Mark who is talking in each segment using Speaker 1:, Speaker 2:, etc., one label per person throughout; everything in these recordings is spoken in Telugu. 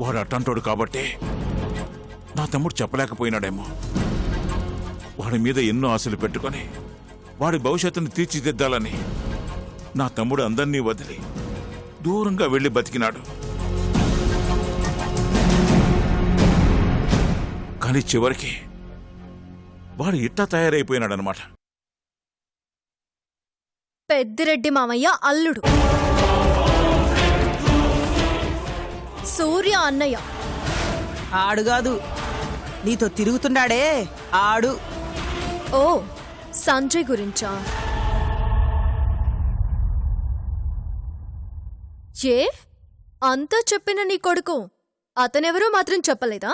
Speaker 1: వాడు అట్టంటోడు కాబట్టి నా తమ్ముడు చెప్పలేకపోయినాడేమో. వాడి మీద ఎన్నో ఆశలు పెట్టుకొని వాడి భవిష్యత్తును తీర్చిదిద్దాలని నా తమ్ముడు అందరినీ వదిలి దూరంగా వెళ్లి బతికినాడు. కానీ చివరికి వాడు ఇట్టా తయారైపోయినాడనమాట.
Speaker 2: పెద్దిరెడ్డి మామయ్య అల్లుడు సూర్య అన్నయ్య.
Speaker 3: ఆడుగాదు, నీతో తిరుగుతున్నాడే ఆడు.
Speaker 2: ఓ సంజయ్ గురించా? ఏ అంతా చెప్పిన నీ కొడుకు అతనెవరో మాత్రం చెప్పలేదా?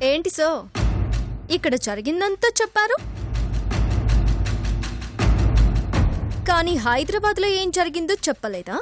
Speaker 2: ఏంటి సో ఇక్కడ జరిగిందంతా చెప్పారు, కానీ హైదరాబాద్లో ఏం జరిగిందో చెప్పలేదా?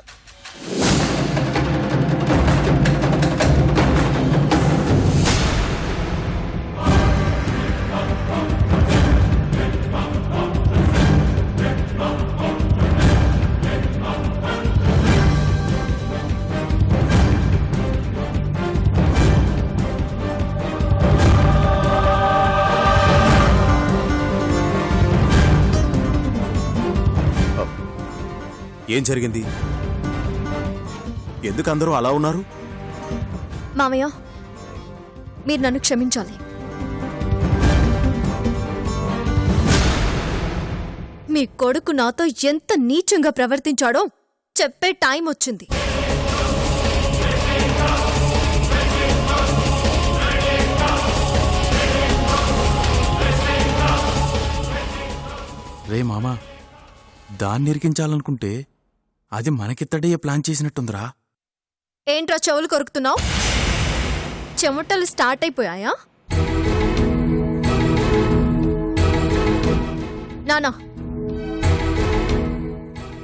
Speaker 4: ఏం జరిగింది? ఎందుకు అందరూ అలా ఉన్నారు?
Speaker 2: మామయ్య, మీరు నన్ను క్షమించాలి. మీ కొడుకు నాతో ఎంత నీచంగా ప్రవర్తించాడో చెప్పే టైం వచ్చింది.
Speaker 4: రే మామా, దాన్ని ఇరికించాలనుకుంటే అది మనకిత్తడయ్యే ప్లాన్ చేసినట్టుందిరా.
Speaker 2: ఏంట్రా చెవులు కొరుకుతున్నావు? చెమటలు స్టార్ట్ అయిపోయాయా? నానా,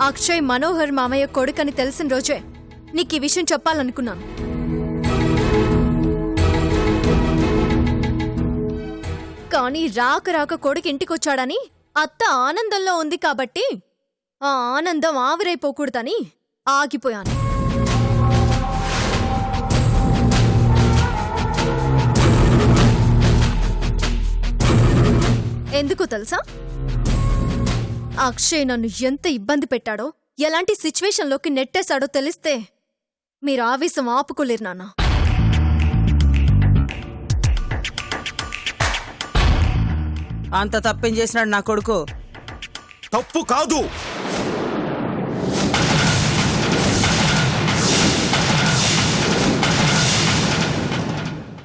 Speaker 2: అక్షయ్ మనోహర్ మామయ్య కొడుకని తెలిసిన రోజే నీకు ఈ విషయం చెప్పాలనుకున్నాను. కానీ రాక రాక కొడుకు ఇంటికొచ్చాడని అత్త ఆనందంలో ఉంది కాబట్టి ఆ ఆనందం ఆవిరైపోకూడదని ఆగిపోయాను. ఎందుకు తెలుసా? అక్షయ్ నన్ను ఎంత ఇబ్బంది పెట్టాడో, ఎలాంటి సిచ్యువేషన్లోకి నెట్టేశాడో తెలిస్తే మీరు ఆవేశం ఆపుకోలేరు నాన్న.
Speaker 3: అంత తప్పేం చేసినాడు నా కొడుకు?
Speaker 4: తప్పు కాదు,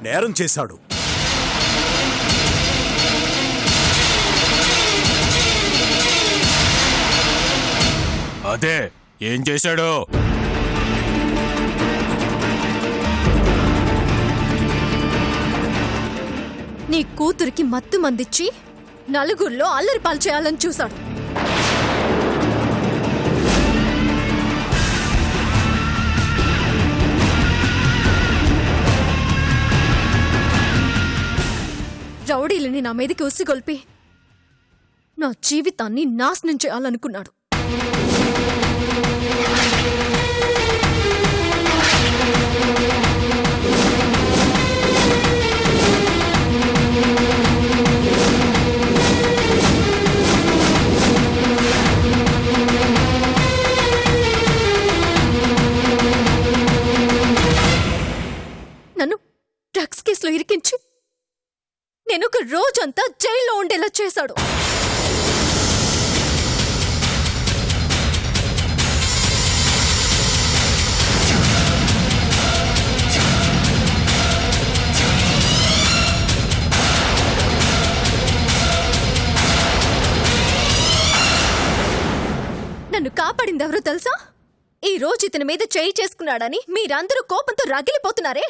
Speaker 4: నేరం చేశాడు.
Speaker 1: అదే ఏం చేశాడో?
Speaker 2: నీ కూతురికి మత్తు మందిచ్చి నలుగురిలో అల్లరిపాలు చేయాలని చూశాడు. రౌడీలని నా మీదకి ఉసిగొల్పి నా జీవితాన్ని నాశనం చేయాలనుకున్నాడు. నన్ను డ్రగ్స్ కేసులో ఇరికించి నేను ఒక రోజంతా జైల్లో ఉండేలా చేశాడు. నన్ను కాపాడింది ఎవరో తెలుసా? ఈ రోజు ఇతని మీద చేయి చేసుకున్నాడని మీరందరూ కోపంతో రగిలిపోతున్నారే,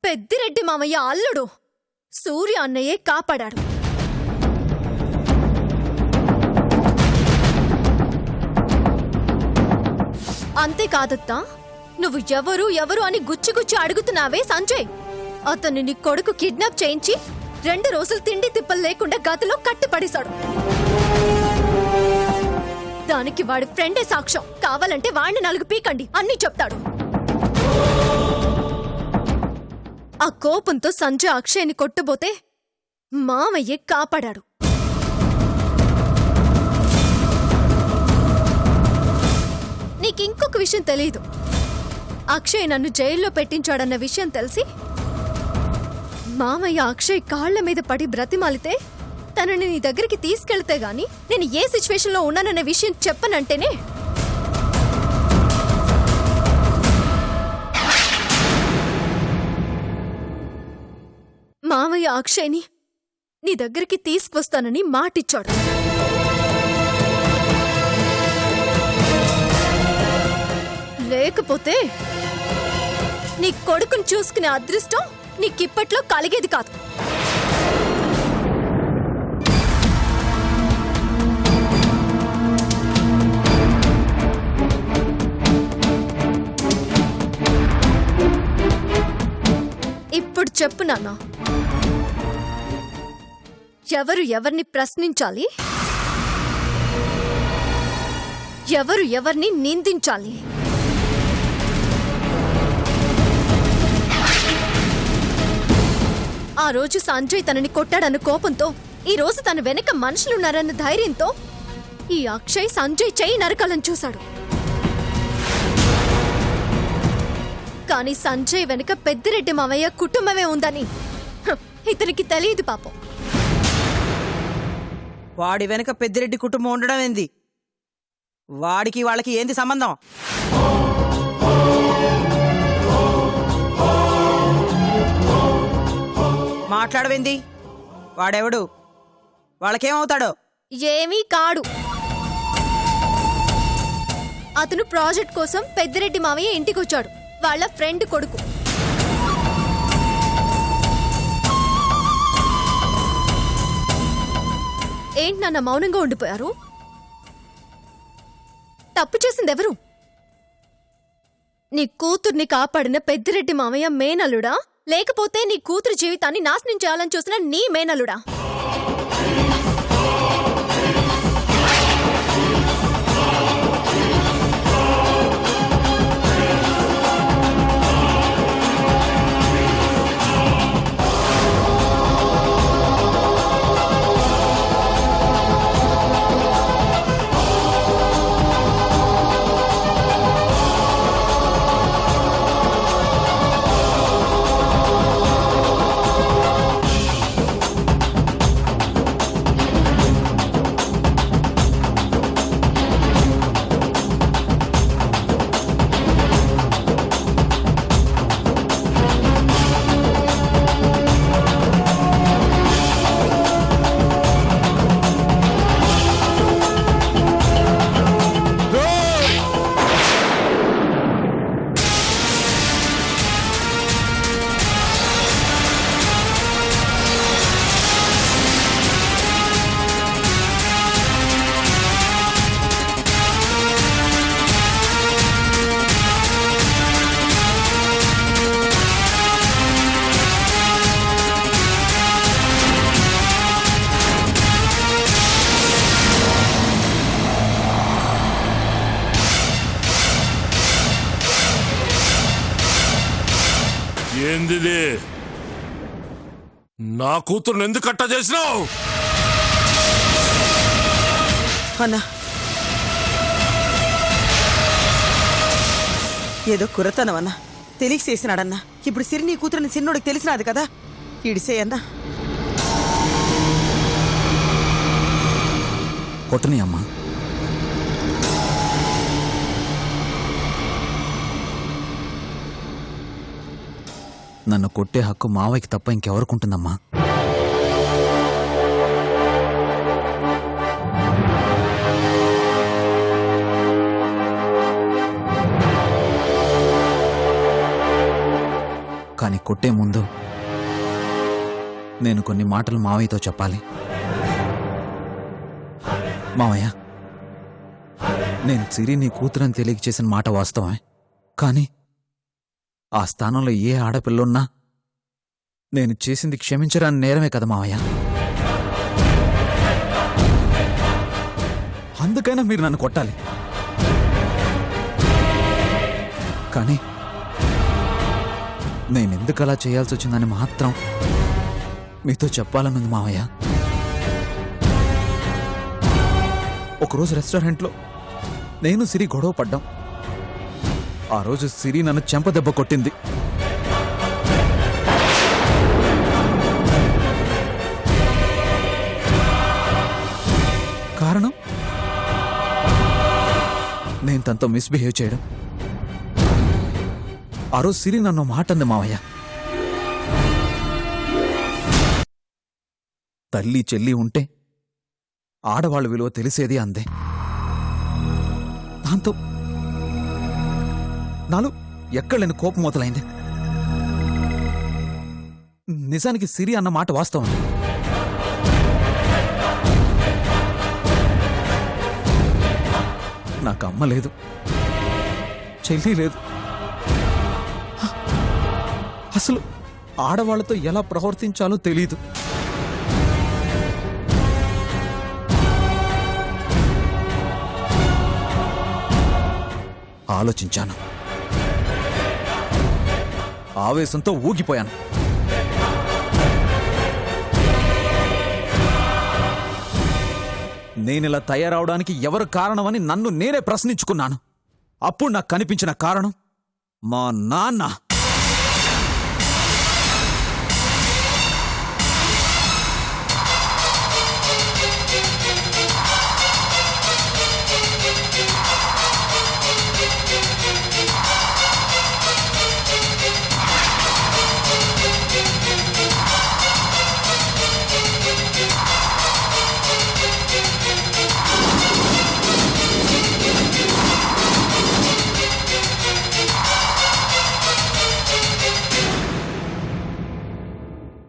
Speaker 2: పెద్దిరెడ్డి మామయ్య అల్లుడు సూర్య అన్నయ్యే కాపాడాడు. అంతేకాదత్తా, నువ్వు ఎవరు ఎవరు అని గుచ్చి గుచ్చి అడుగుతున్నావే సంజయ్. అతన్ని నీ కొడుకు కిడ్నాప్ చేయించి 2 రోజులు తిండి తిప్పలు లేకుండా గదిలో కట్టిపడేశాడు. దానికి వాడి ఫ్రెండే సాక్ష్యం. కావాలంటే వాడిని 4 పీకండి అన్నీ చెప్తాడు. ఆ కోపంతో సంజయ్ అక్షయ్ని కొట్టబోతే మామయ్యే కాపాడాడు. నీకింకొక విషయం తెలీదు. అక్షయ్ నన్ను జైల్లో పెట్టించాడన్న విషయం తెలిసి మామయ్య అక్షయ్ కాళ్ల మీద పడి బ్రతిమాలితే తనని నీ దగ్గరికి తీసుకెళ్తే గాని నేను ఏ సిచ్యువేషన్లో ఉన్నానన్న విషయం చెప్పనంటేనే మామయ్య అక్షయ్ని నీ దగ్గరికి తీసుకొస్తానని మాటిచ్చాడు. లేకపోతే నీ కొడుకుని చూసుకునే అదృష్టం నీకిప్పట్లో కలిగేది కాదు. ఇప్పుడు చెప్పు నాన్న, ఎవరు ఎవరిని ప్రశ్నించాలి, ఎవరు ఎవరిని నిందించాలి? ఆ రోజు సంజయ్ తనని కొట్టాడన్న కోపంతో, ఈ రోజు తన వెనక మనుషులున్నారన్న ధైర్యంతో ఈ అక్షయ్ సంజయ్ చెయ్యి నరకాలని చూశాడు. కానీ సంజయ్ వెనక పెద్దిరెడ్డి మామయ్య కుటుంబమే ఉందని ఇతనికి తెలియదు పాపం.
Speaker 3: వాడి వెనక పెద్దిరెడ్డి కుటుంబం ఉండడం ఏంది? వాడికి వాళ్ళకి ఏంది సంబంధం? మాట్లాడవేంది? వాడెవడు? వాళ్ళకేమవుతాడో?
Speaker 2: ఏమీ కాడు. అతను ప్రాజెక్ట్ కోసం పెద్దిరెడ్డి మామయ్య ఇంటికి వచ్చాడు. వాళ్ళ ఫ్రెండ్ కొడుకు. ఏంటి నాన్న మౌనంగా ఉండిపోయారు? తప్పు చేసిందెవరు? నీ కూతుర్ని కాపాడిన పెద్దిరెడ్డి మామయ్య మేనల్లుడా, లేకపోతే నీ కూతురు జీవితాన్ని నాశనం చేయాలని చూసిన నీ మేనల్లుడా?
Speaker 5: ఏందిది? నా కూతురుని ఎందుకు కట్ట చేసినావు?
Speaker 3: అన్నా, ఏదో కురతనవన్నా, తెలిసి చేసినాడన్నా. ఇప్పుడు సిరి నీ కూతురుని సిన్నోడికి తెలిసినది కదా, ఇడిసేయన్నా.
Speaker 4: కొట్టని అమ్మా. నన్ను కొట్టే హక్కు మావయ్యకి తప్ప ఇంకెవరికుంటుందమ్మా? కానీ కొట్టే ముందు నేను కొన్ని మాటలు మావయ్యతో చెప్పాలి. మావయ్య,
Speaker 6: నేను సిరి నీ కూతురని తెలియచేసిన మాట వాస్తవమే, కానీ ఆ స్థానంలో ఏ ఆడపిల్లున్నా నేను చేసింది క్షమించరాని నేరమే కదా మావయ్య. అందుకైనా మీరు నన్ను కొట్టాలి, కానీ నేనెందుకు అలా చేయాల్సి వచ్చిందని మాత్రం మీతో చెప్పాలనుంది మావయ్య. ఒకరోజు రెస్టారెంట్లో నేను సిరి గొడవ పడ్డాం. ఆ రోజు సిరి నన్ను చెంపదెబ్బ కొట్టింది. కారణం నేను తనతో మిస్బిహేవ్ చేయడం. ఆ రోజు సిరి నన్ను మాట అంది మావయ్య, తల్లి చెల్లి ఉంటే ఆడవాళ్ళ విలువ తెలిసేది అందే. దాంతో నాలో ఎక్కడలేని కోపం మొదలైంది. నిజానికి సిరి అన్న మాట వాస్తవం. నాకు అమ్మ లేదు, చెల్లి లేదు. అసలు ఆడవాళ్లతో ఎలా ప్రవర్తించాలో తెలీదు. ఆలోచించాను, ఆవేశంతో ఊగిపోయాను. నేనిలా తయారవడానికి ఎవరు కారణమని నన్ను నేనే ప్రశ్నించుకున్నాను. అప్పుడు నాకు కనిపించిన కారణం మా నాన్న.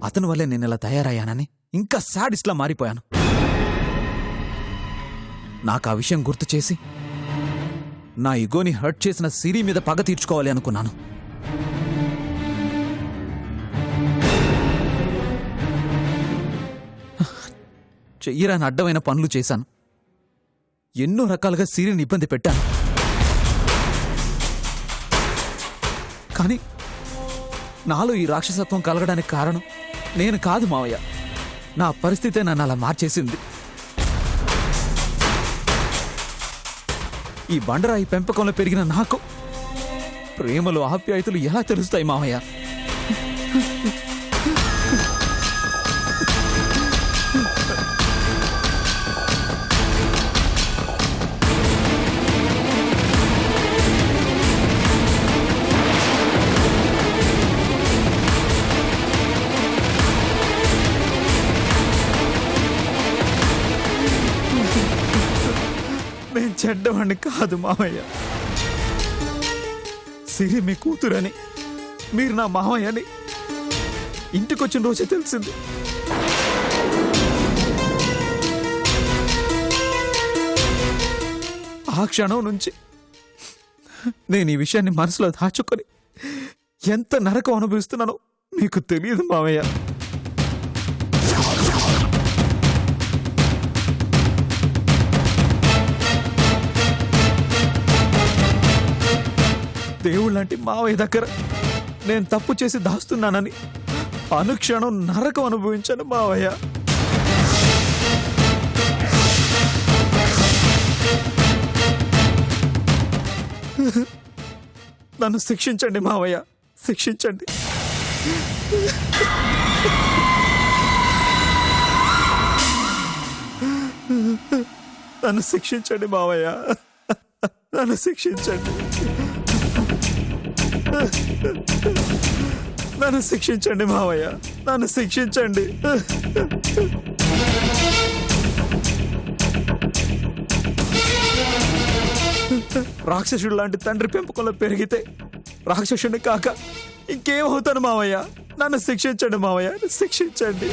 Speaker 6: అతని వల్లే నేను ఇలా తయారయ్యానని ఇంకా సాడిస్ట్లా మారిపోయాను. నాకు ఆ విషయం గుర్తు చేసి నా ఇగోని హర్ట్ చేసిన సిరి మీద పగ తీర్చుకోవాలి అనుకున్నాను. చెయ్యరాని అడ్డమైన పనులు చేశాను. ఎన్నో రకాలుగా సిరిని ఇబ్బంది పెట్టాను. కానీ నాలో ఈ రాక్షసత్వం కలగడానికి కారణం నేను కాదు మావయ్య. నా పరిస్థితే నన్ను అలా మార్చేసింది. ఈ బండరాయి పెంపకంలో పెరిగిన నాకు ప్రేమలు ఆప్యాయతలు ఎలా తెలుస్తాయి మావయ్య? నేను చెడ్డవాణ్ణి కాదు మావయ్య. సిరి మీ కూతురని, మీరు నా మావయ్యని ఇంటికొచ్చిన రోజే తెలిసింది. ఆ క్షణం నుంచి నేను ఈ విషయాన్ని మనసులో దాచుకొని ఎంత నరకం అనుభవిస్తున్నానో మీకు తెలియదు మావయ్య. దేవుళ్ళంటి మావయ్య దగ్గర నేను తప్పు చేసి దాస్తున్నానని అనుక్షణం నరకం అనుభవించాను మావయ్య. నన్ను శిక్షించండి మావయ్య, శిక్షించండి. నన్ను శిక్షించండి మావయ్య, నన్ను శిక్షించండి. నన్ను శిక్షించండి మావయ్య, నన్ను శిక్షించండి. రాక్షసుడు లాంటి తండ్రి పెంపకంలో పెరిగితే రాక్షసుడిని కాక ఇంకేమవుతాను మావయ్య? నన్ను శిక్షించండి మావయ్య, శిక్షించండి.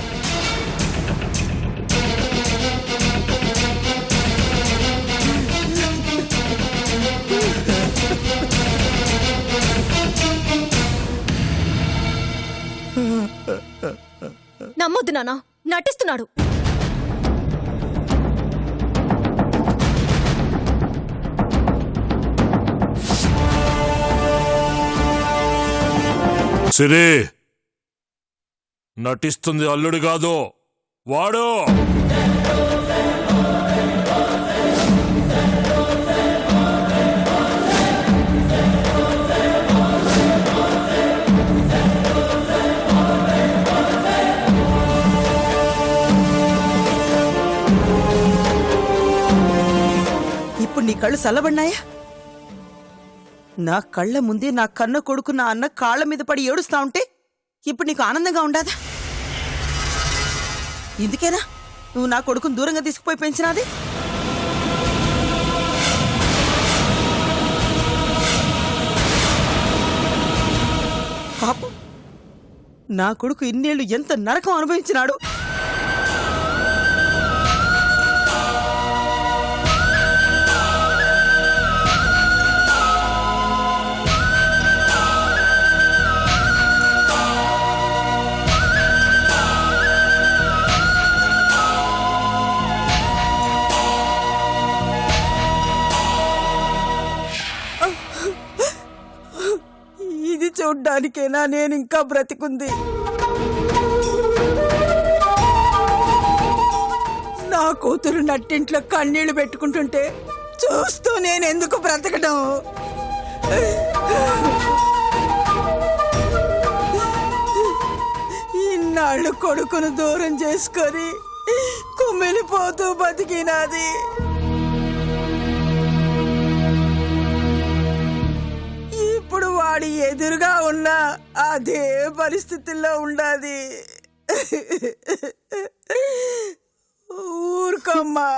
Speaker 2: నాన్న, నటిస్తున్నాడు.
Speaker 5: సిరి, నటిస్తుంది అల్లుడు కాదు, వాడు.
Speaker 3: ఇప్పుడు నీ కళ్ళు చల్లబడినాయా? నా కళ్ళ ముందే నా కన్న కొడుకు నా అన్న కాళ్ళ మీద పడి ఏడుస్తా ఉంటే ఇప్పుడు నీకు ఆనందంగా ఉండదా? ఇందుకేనా నువ్వు నా కొడుకును దూరంగా తీసుకుపోయి పెంచినాది? పాపం నా కొడుకు ఇన్నేళ్లు ఎంత నరకం అనుభవించినాడు. ఇది చూడ్డానికేనా నేను ఇంకా బ్రతికుంది? నా కూతురు నట్టింట్లో కన్నీళ్లు పెట్టుకుంటుంటే చూస్తూ నేనెందుకు బ్రతకడం? ఇన్నాళ్ళు కొడుకును దూరం చేసుకొని కుమ్మిలిపోతూ బతికినాది. ఇప్పుడు వాడి ఎదురుగా ఉన్నా అదే పరిస్థితుల్లో ఉండాది. ఊరుకోమ్మా.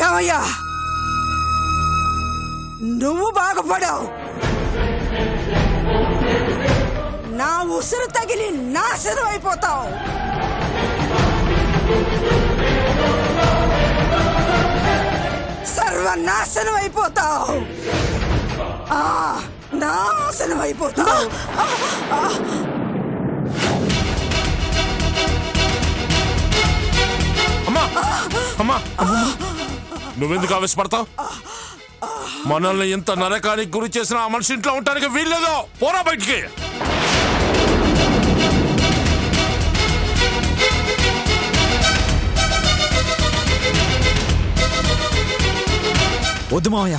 Speaker 3: ఏమయ్యా, నువ్వు బాగుపడావు, నా ఉసురు తగిలి నాశనం అయిపోతావు. సర్వనాశనం అయిపోతావు. నాశనం అయిపోతావు.
Speaker 5: అమ్మా, అమ్మా, నువ్వెందుకు ఆవేశపడతావు? మనల్ని ఇంత నరకానికి గురి చేసిన ఆ మనిషి ఇంట్లో ఉండడానికి వీల్లేదు. పోరా బయటికి.
Speaker 6: వద్దు మావయ్య,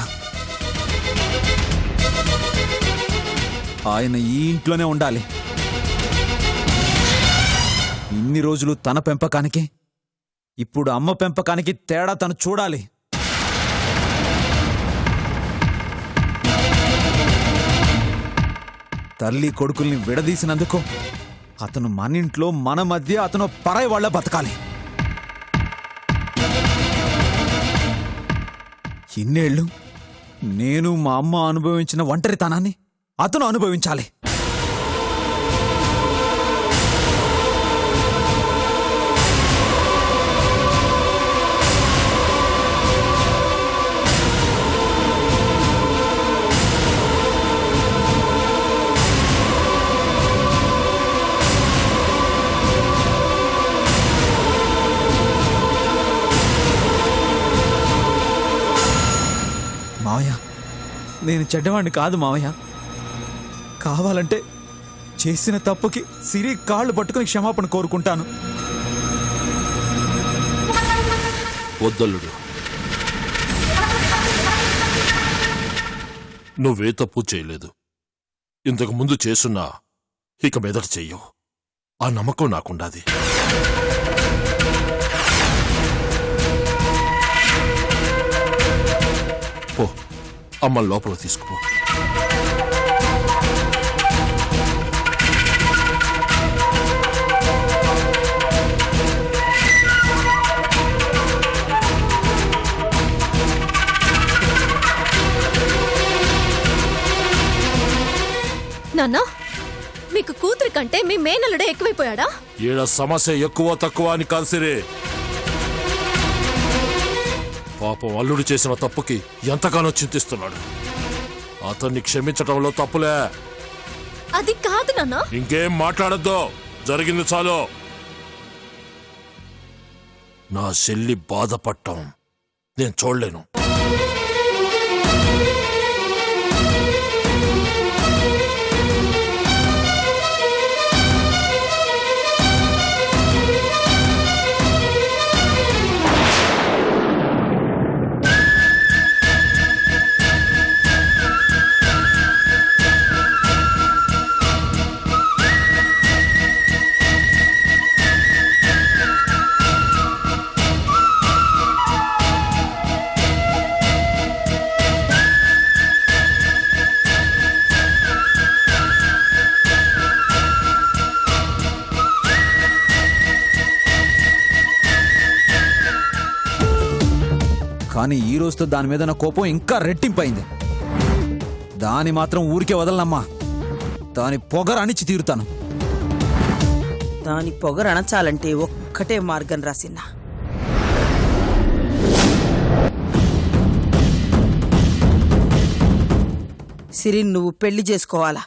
Speaker 6: ఆయన ఈ ఇంట్లోనే ఉండాలి. ఇన్ని రోజులు తన పెంపకానికి, ఇప్పుడు అమ్మ పెంపకానికి తేడా తను చూడాలి. తల్లి కొడుకుల్ని విడదీసినందుకు అతను మన ఇంట్లో మన మధ్య అతను పరాయి వాళ్ళ బతకాలి. ఇన్నేళ్లు నేను మా అమ్మ అనుభవించిన ఒంటరితనాన్ని అతను అనుభవించాలి. మావయ్య, నేను చెడ్డవాణ్ణి కాదు మావయ్య. కావాలంటే చేసిన తప్పుకి సిరి కాళ్ళు పట్టుకుని క్షమాపణ కోరుకుంటాను.
Speaker 5: వద్దల్లుడు, నువ్వే తప్పు చేయలేదు. ఇంతకు ముందు చేసున్నా ఇక మీదట చెయ్యవు. ఆ నమ్మకం నాకుండాది. పో, అమ్మ లోపల తీసుకుపో.
Speaker 2: నాన్నా, మీకు కూతురి కంటే మీ మేనల్లుడే ఎక్కువైపోయాడా?
Speaker 5: ఈడ సమస్య ఎక్కువ తక్కువ అని కలిసిరే. పాపం అల్లుడు చేసిన తప్పుకి ఎంతగానో చింతిస్తున్నాడు. అతన్ని క్షమించటంలో తప్పులే.
Speaker 2: అది కాదు నాన్న.
Speaker 5: ఇంకేం మాట్లాడద్దు, జరిగింది చాలు. నా చెల్లి బాధపడటం నేను చూడలేను.
Speaker 6: కానీ ఈ రోజుతో దాని మీద నా కోపం ఇంకా రెట్టింపైంది. దాని మాత్రం ఊరికే వదలనమ్మా. దాని పొగరు అణిచి తీరుతాను.
Speaker 3: దాని పొగరు అణచాలంటే ఒక్కటే మార్గం రాసిన్నా. సిరిన్ నువ్వు పెళ్లి చేసుకోవాలా?